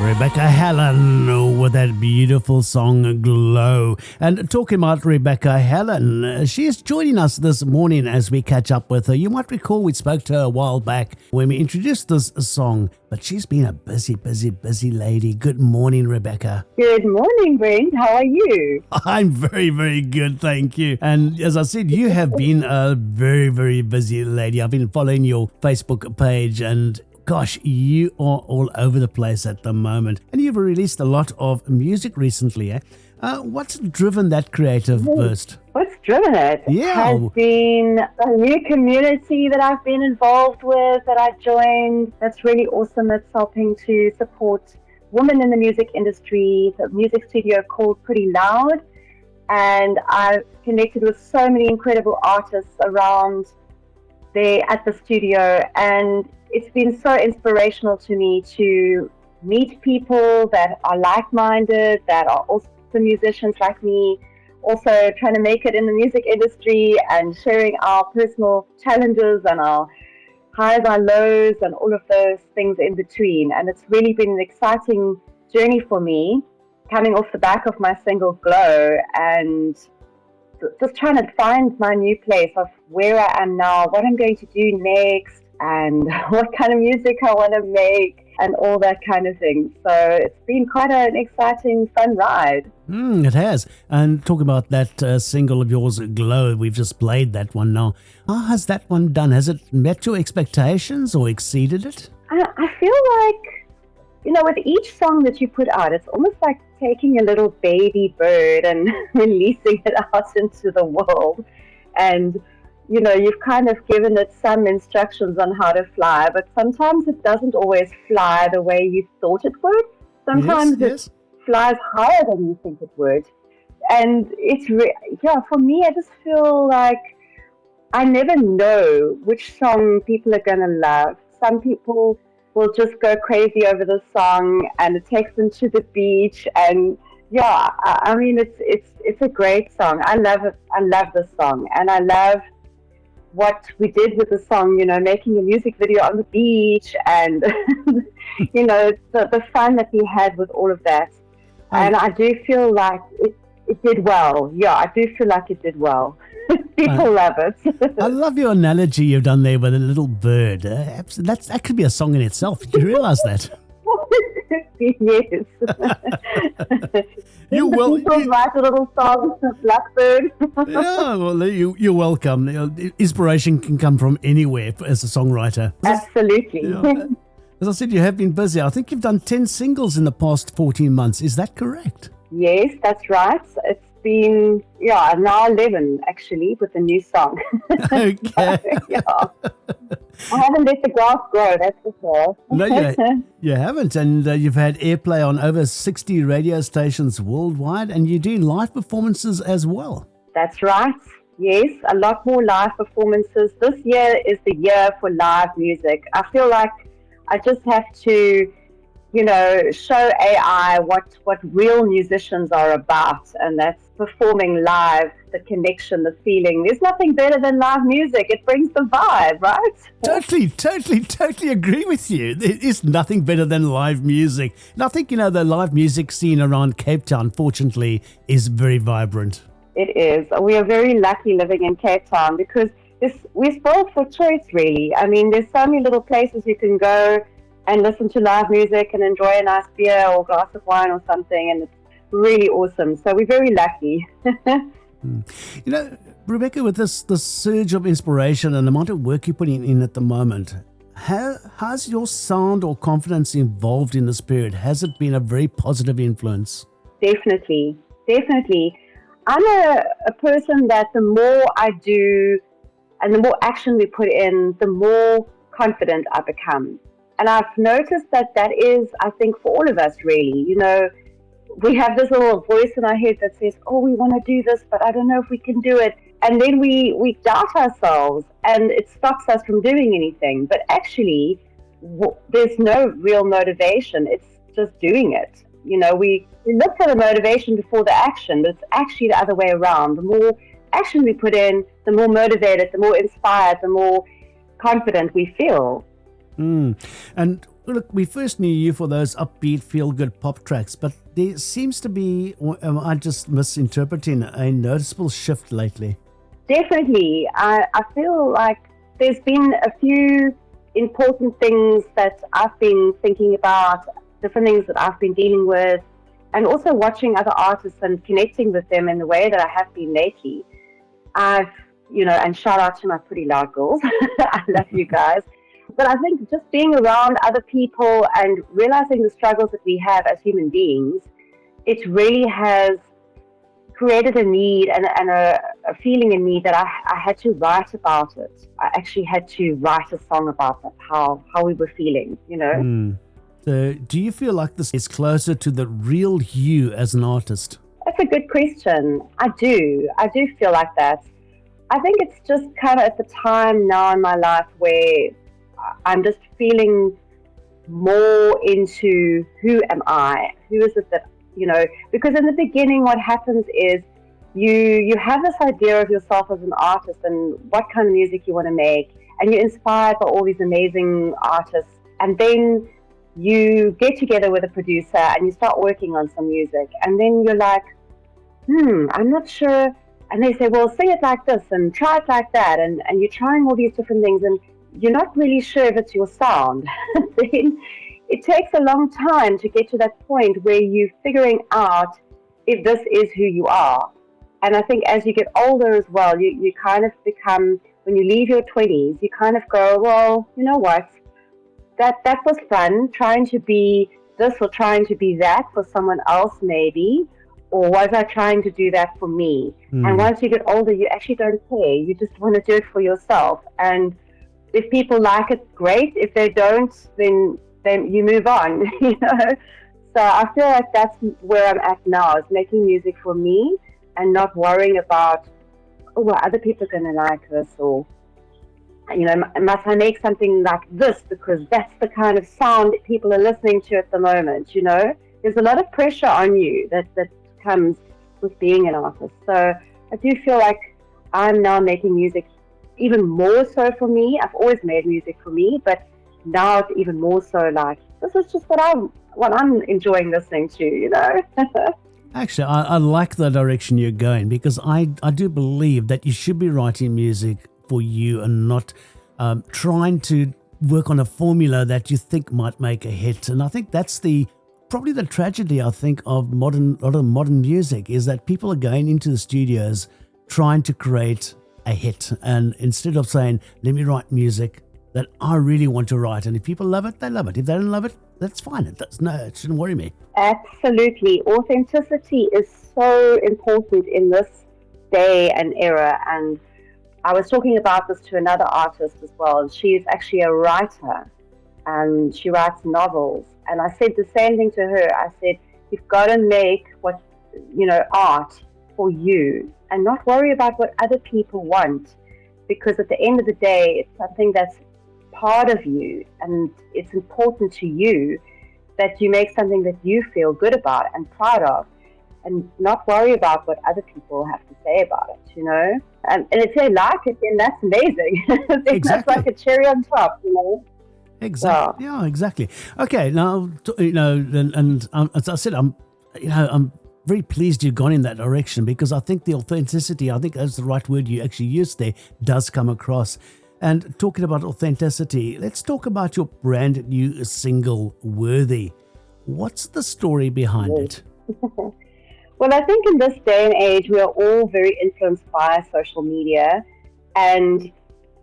Rebecca Helen with that beautiful song Glow. And talking about Rebecca Helen, she is joining us this morning as we catch up with her. You might recall we spoke to her a while back when we introduced this song, but she's been a busy lady. Good morning, Rebecca. Good morning, Brent. How are you? I'm very good, thank you. And as I said, you have been a very busy lady. I've been following your Facebook page and gosh, you are all over the place at the moment. And you've released a lot of music recently, eh? What's driven that creative burst? What's driven it? Yeah. Has been a new community that I've been involved with, that I joined. That's really awesome. It's helping to support women in the music industry, the music studio called Pretty Loud. And I've connected with so many incredible artists around there at the studio, and it's been so inspirational to me to meet people that are like-minded, that are also musicians like me, also trying to make it in the music industry and sharing our personal challenges and our highs, our lows, and all of those things in between. And it's really been an exciting journey for me, coming off the back of my single Glow and just trying to find my new place of where I am now, what I'm going to do next, and what kind of music I want to make, and all that kind of thing. So it's been quite an exciting, fun ride. It has. And talking about that single of yours, Glow, we've just played that one now. How has that one done? Has it met your expectations or exceeded it? I feel like, with each song that you put out, it's almost like taking a little baby bird and releasing it out into the world. And you've kind of given it some instructions on how to fly, but sometimes it doesn't always fly the way you thought it would. Sometimes yes. It flies higher than you think it would. And it's, for me, I just feel like I never know which song people are going to love. Some people will just go crazy over the song and it takes them to the beach. And I mean, it's a great song. I love it. I love this song. And I love what we did with the song, making a music video on the beach and, the fun that we had with all of that. And I do feel like it did well. Yeah, I do feel like it did well. People love it. I love your analogy you've done there with a little bird. That could be a song in itself. Did you realize that? Yes. You will write a little song, Blackbird. Yeah, well, you're welcome. Inspiration can come from anywhere as a songwriter. Absolutely. As I said, you have been busy. I think you've done 10 singles in the past 14 months. Is that correct? Yes, that's right. It's been, now 11 actually with a new song. Okay. I haven't let the grass grow, that's for sure. No, you haven't. And you've had airplay on over 60 radio stations worldwide, and you're doing live performances as well. That's right. Yes, a lot more live performances. This year is the year for live music. I feel like I just have to, show AI what real musicians are about, and that's performing live, the connection, the feeling. There's nothing better than live music. It brings the vibe, right? Totally agree with you. There is nothing better than live music. And I think, the live music scene around Cape Town, fortunately, is very vibrant. It is. We are very lucky living in Cape Town because we're spoiled for choice, really. I mean, there's so many little places you can go and listen to live music and enjoy a nice beer or glass of wine or something, and it's really awesome. So we're very lucky. Rebecca, with this surge of inspiration and the amount of work you're putting in at the moment, has your sound or confidence evolved in this period? Has it been a very positive influence? Definitely. I'm a person that the more I do and the more action we put in, the more confident I become. And I've noticed that is, I think, for all of us, really. We have this little voice in our head that says, we want to do this, but I don't know if we can do it. And then we doubt ourselves and it stops us from doing anything. But actually, there's no real motivation. It's just doing it. We look for the motivation before the action, but it's actually the other way around. The more action we put in, the more motivated, the more inspired, the more confident we feel. And Look, we first knew you for those upbeat, feel-good pop tracks, but there seems to be, or am I just misinterpreting, a noticeable shift lately? Definitely. I feel like there's been a few important things that I've been thinking about, different things that I've been dealing with, and also watching other artists and connecting with them in the way that I have been lately. I've, and shout out to my pretty loud girls. I love you guys. But I think just being around other people and realizing the struggles that we have as human beings, it really has created a need and a feeling in me that I had to write about it. I actually had to write a song about that, how we were feeling. So do you feel like this is closer to the real you as an artist? That's a good question. I do. I do feel like that. I think it's just kind of at the time now in my life where I'm just feeling more into who am I? Who is it that, because in the beginning what happens is you have this idea of yourself as an artist and what kind of music you want to make, and you're inspired by all these amazing artists, and then you get together with a producer and you start working on some music, and then you're like, I'm not sure. And they say, well, sing it like this and try it like that. And you're trying all these different things and you're not really sure if it's your sound. Then it takes a long time to get to that point where you're figuring out if this is who you are. And I think as you get older as well, you kind of become, when you leave your 20s, you kind of go, well, you know what? That was fun, trying to be this or trying to be that for someone else maybe, or was I trying to do that for me? And once you get older, you actually don't care. You just want to do it for yourself. And if people like it, great. If they don't, then you move on, So I feel like that's where I'm at now, is making music for me and not worrying about, well, other people are going to like this, or must I make something like this because that's the kind of sound that people are listening to at the moment, There's a lot of pressure on you that comes with being an artist. So I do feel like I'm now making music even more so for me. I've always made music for me, but now it's even more so like, this is just what I'm enjoying listening to, Actually, I like the direction you're going, because I do believe that you should be writing music for you and not trying to work on a formula that you think might make a hit. And I think that's probably the tragedy, I think, of a lot of modern music, is that people are going into the studios trying to create a hit. And instead of saying, let me write music that I really want to write. And if people love it, they love it. If they don't love it, that's fine. It shouldn't worry me. Absolutely. Authenticity is so important in this day and era. And I was talking about this to another artist as well. She is actually a writer, and she writes novels. And I said the same thing to her. I said, you've got to make art for you and not worry about what other people want, because at the end of the day, it's something that's part of you, and it's important to you that you make something that you feel good about and proud of, and not worry about what other people have to say about it, And if they like it, then that's amazing. Then Exactly. That's like a cherry on top, Exactly. Yeah, exactly. Okay. Now, and as I said, I'm very pleased you've gone in that direction, because I think the authenticity, I think that's the right word you actually used there, does come across. And talking about authenticity, let's talk about your brand new single, Worthy. What's the story behind it? Well, I think in this day and age, we are all very influenced by social media, and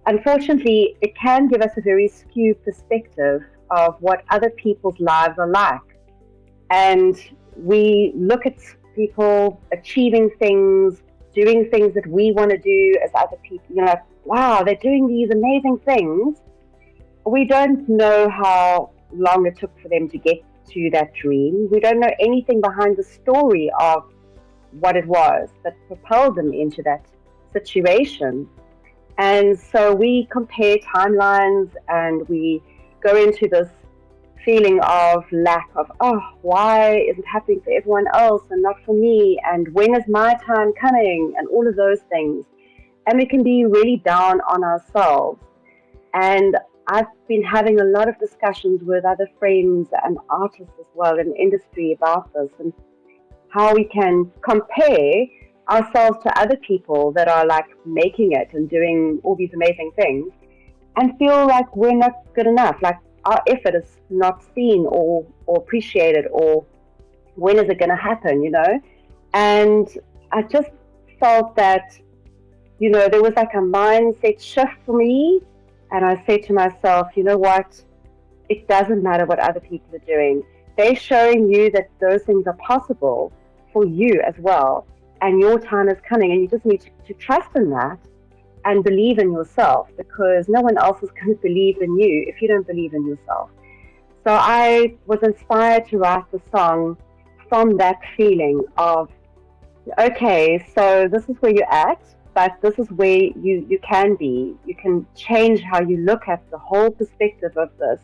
unfortunately, it can give us a very skewed perspective of what other people's lives are like. And we look at people achieving things, doing things that we want to do as other people, wow, they're doing these amazing things. We don't know how long it took for them to get to that dream. We don't know anything behind the story of what it was that propelled them into that situation. And so we compare timelines, and we go into this feeling of lack of, why is it happening for everyone else and not for me? And when is my time coming? And all of those things. And we can be really down on ourselves. And I've been having a lot of discussions with other friends and artists as well in the industry about this and how we can compare ourselves to other people that are like making it and doing all these amazing things and feel like we're not good enough, like our effort is not seen or appreciated, or when is it going to happen, you know? And I just felt that, you know, there was like a mindset shift for me. And I said to myself, you know what? It doesn't matter what other people are doing. They're showing you that those things are possible for you as well. And your time is coming, and you just need to trust in that and believe in yourself, because no one else is going to believe in you if you don't believe in yourself. So I was inspired to write the song from that feeling of, okay, so this is where you're at, but this is where you can be. You can change how you look at the whole perspective of this.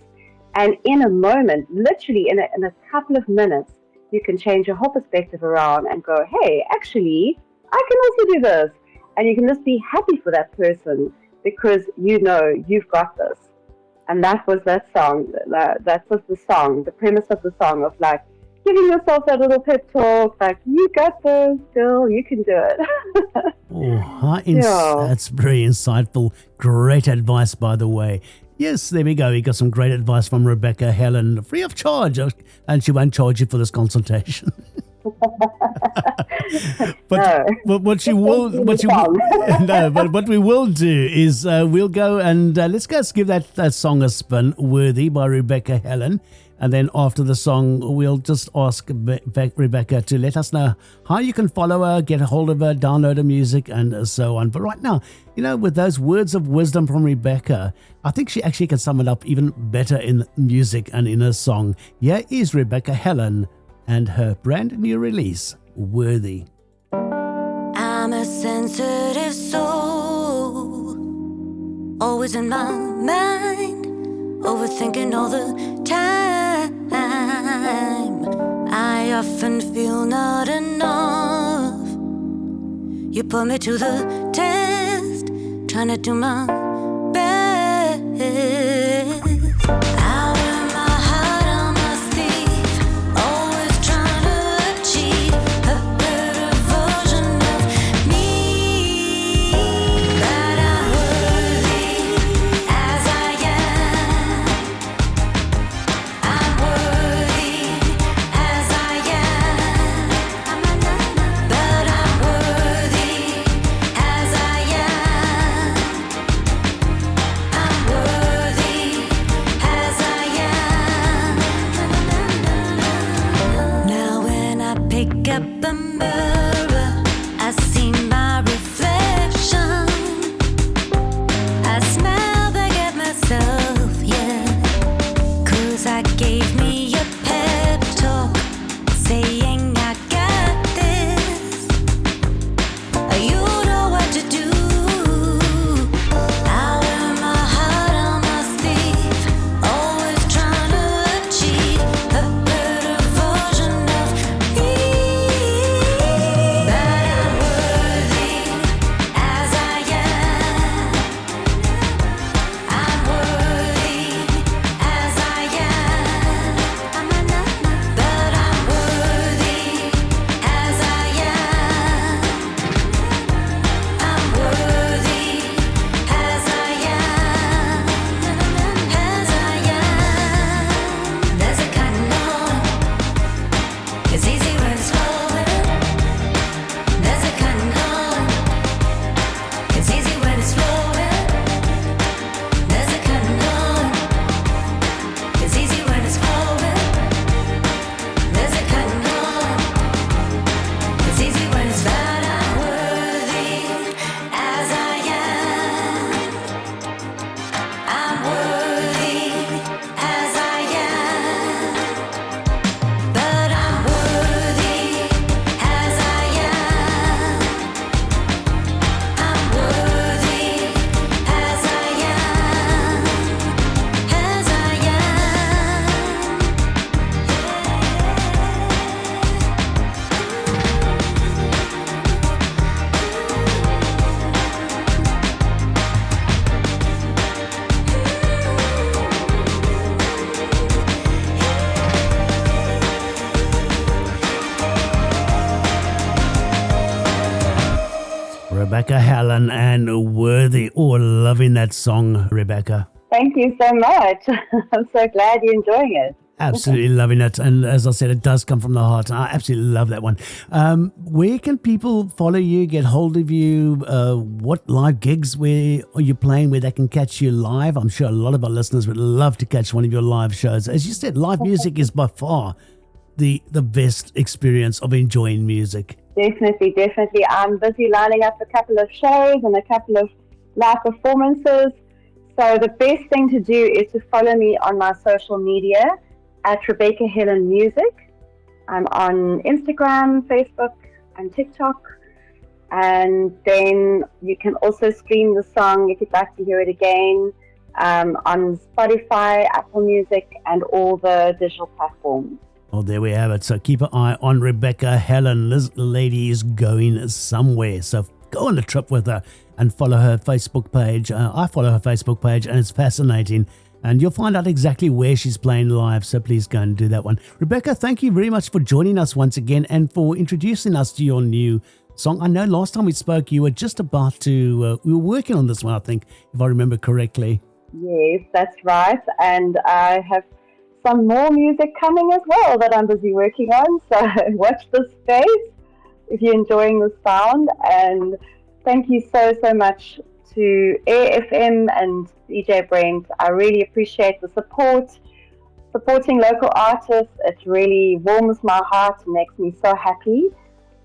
And in a moment, literally in a couple of minutes, you can change your whole perspective around and go, hey, actually, I can also do this. And you can just be happy for that person because you know you've got this. And that was that song. That was the song, the premise of the song of like, giving yourself that little pep talk, like, you got this, girl, you can do it. That's very insightful. Great advice, by the way. Yes, there we go. We got some great advice from Rebecca Helen, free of charge, and she won't charge you for this consultation. But what we will do is we'll go and let's give that song a spin, Worthy by Rebecca Helen. And then after the song, we'll just ask Rebecca to let us know how you can follow her, get a hold of her, download her music, and so on. But right now, you know, with those words of wisdom from Rebecca, I think she actually can sum it up even better in music and in her song. Here is Rebecca Helen and her brand new release, Worthy. I'm a sensitive soul, always in my mind, overthinking all the time. I often feel not enough. You put me to the test, trying to do my best. I wear my heart on my sleeve, always trying to achieve a better version of me. But I'm worthy as I am. I'm worthy as I am. But I'm worthy as I am. Helen and Worthy. Oh, loving that song, Rebecca. Thank you so much. I'm so glad you're enjoying it. Absolutely loving it. And as I said, it does come from the heart. I absolutely love that one. Where can people follow you, get hold of you? What live gigs where are you playing where they can catch you live? I'm sure a lot of our listeners would love to catch one of your live shows. As you said, live music is by far the best experience of enjoying music. Definitely. I'm busy lining up a couple of shows and a couple of live performances. So the best thing to do is to follow me on my social media at Rebecca Helen Music. I'm on Instagram, Facebook, and TikTok. And then you can also stream the song if you'd like to hear it again on Spotify, Apple Music, and all the digital platforms. Well, there we have it. So keep an eye on Rebecca Helen. This lady is going somewhere. So go on a trip with her and follow her Facebook page. I follow her Facebook page, and it's fascinating. And you'll find out exactly where she's playing live, so please go and do that one. Rebecca, thank you very much for joining us once again and for introducing us to your new song. I know last time we spoke, you were just about to, we were working on this one, I think, if I remember correctly. Yes, that's right. And I have some more music coming as well that I'm busy working on, so watch this space if you're enjoying the sound. And thank you so much to AFM and DJ Brent. I really appreciate the support, supporting local artists. It really warms my heart and makes me so happy.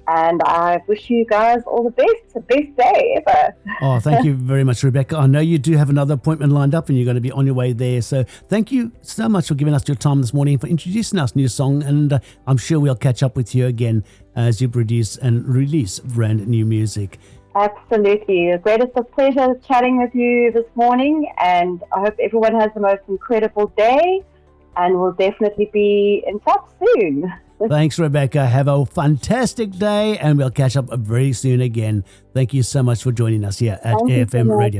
And I wish you guys all the best. The best day ever. Oh, thank you very much, Rebecca. I know you do have another appointment lined up and you're going to be on your way there. So thank you so much for giving us your time this morning, for introducing us new song. And I'm sure we'll catch up with you again as you produce and release brand new music. Absolutely. The greatest of pleasure chatting with you this morning, and I hope everyone has the most incredible day, and we'll definitely be in touch soon. Thanks, Rebecca. Have a fantastic day, and we'll catch up very soon again. Thank you so much for joining us here at Thank you so AFM much. Radio.